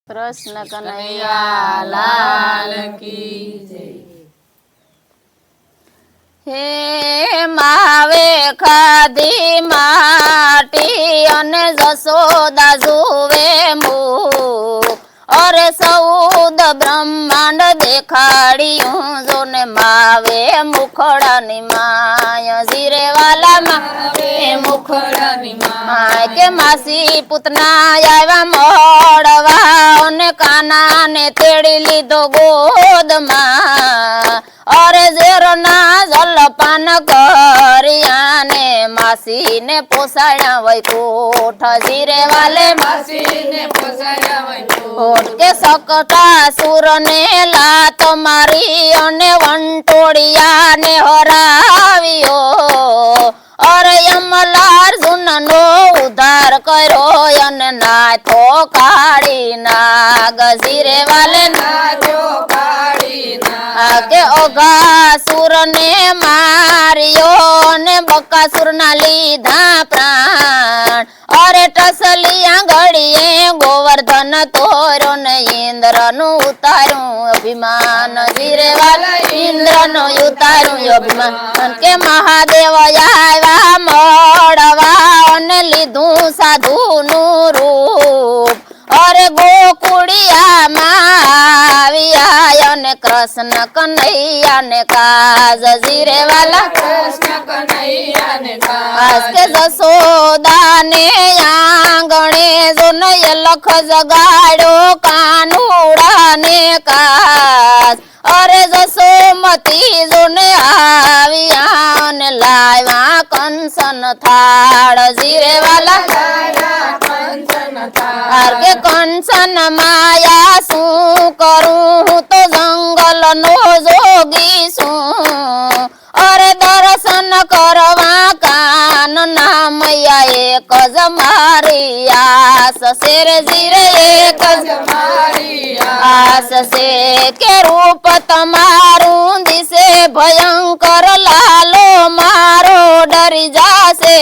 कृष्ण कन्हैया लाल की जय। हे मावे खाधी माटी अने जसोदा जुवे मुख और सऊद ब्रह्मांड देखाड़ियों जोने मावे मुखड़ा नी माया जीरे वाला मावे मुखड़ा नी माया के मासी पुतना आया मोड़वा ओने काना ने तेड़ी लीधो गोद मां और जेरो ना जलपान करिया ने मासी ने पोसाया वही कोठ जीरे वाले मासी ने पोसाया वही कोठ के सकटा सुर ने लात मारी अने वंटोड़िया ने हरावियो और यमलार्जुन नो उद्धार करो अने नाथो काड़ी नाग जीरे वाले नाथो काड़ी नाग के ओघासुर ने मारियो ने बकासुर ना लीधा प्राण और टसलिया घड़िए गोवर्धन तोरो ने इंद्र नु उतारू अभिमान जीरे वाला इंद्र नु उतारू अभिमान के महादेव आया मोड़वा ने लीधू साधु नु रूप और गोकुड़िया माविया ने कृष्ण कन्हैया ने काज जीरे वाला कृष्ण कन्हैया ने काज के जसोदा ने आंगणे जो नय लख जगाड़ो कानूड़ा ने काज अरे जसोमती जो ने आविया ने लावा कंसन थाड़ जीरे वाला के कंचन माया सू करूं तो जंगल नो जोगी सू और दर्शन करवा कान नाम या एक जमारी आस शेर जीरे एक जमारी आस से के रूप तमारू दिसे भयंकर लालो मारो डरी जासे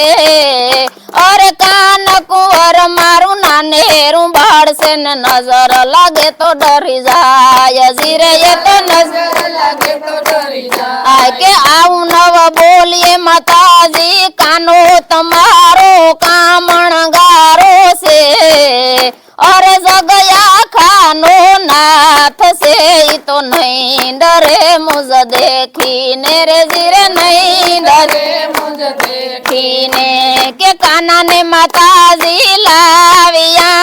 और कान कुंवर मारू नेहरू बाढ़ से नजर लगे तो डरी जाय जीरे ये तो नजर लगे तो डरी जाए आय के आऊ नव बोलिए माताजी कानो तुम्हारो कामण गारो से और जगया खानो नाथ से तो नहीं डरे मुझ देखी नेरे जीरे नहीं डरे मुझे देखी ने के काना ने माताजी लाविया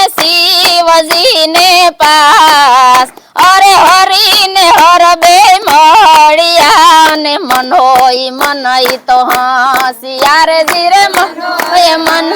शिवजी ने पास अरे हरि ने हरबे मड़िया ने मनोई मनई तो हसिया रे जीरे मनोई मन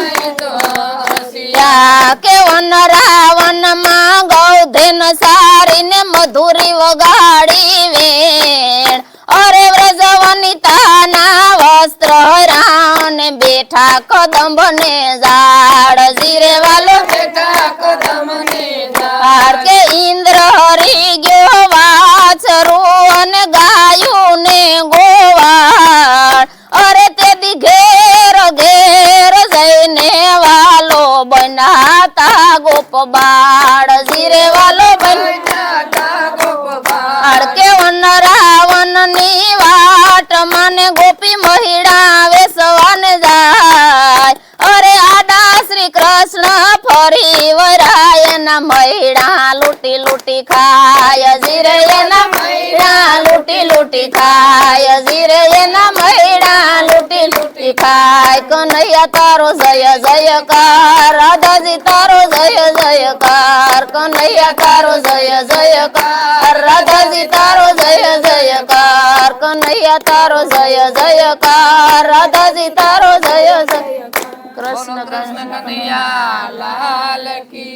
या के वन रावण मां गौधन सारी ने मधुरी वगाड़ी वेण अरे व्रज वनिता ना वस्त्र हरान बेठा कदम ने जाड़ जीरे वालो बेटा कदम ने पार के इंद्र हरि गयो वाचरू अने गायु ने गोवाड़ अरे ते दी घेर घेर जैने वालो बनाता गोप बाड़ जीरे वालो बनाता गोप बाड़ के वन रावण नी वाट माने गोपी महिड़ा वेसवन जाय अरे आडा श्री कृष्ण फरी वराय ना महिड़ा लूटी लूटी खाय जीरे ना महिड़ा लूटी लूटी खाय जीरे ना महिड़ा लूटी लूटी खाय कन्हैया तारो जय जयकार राधाजी तारो जय जयकार कन्हैया तारो जय जयकार राधाजी तारो जय जयकार कन्हैया तारो जय जयकार राधाजी तारो जय जय कृष्ण कन्हैया लाल की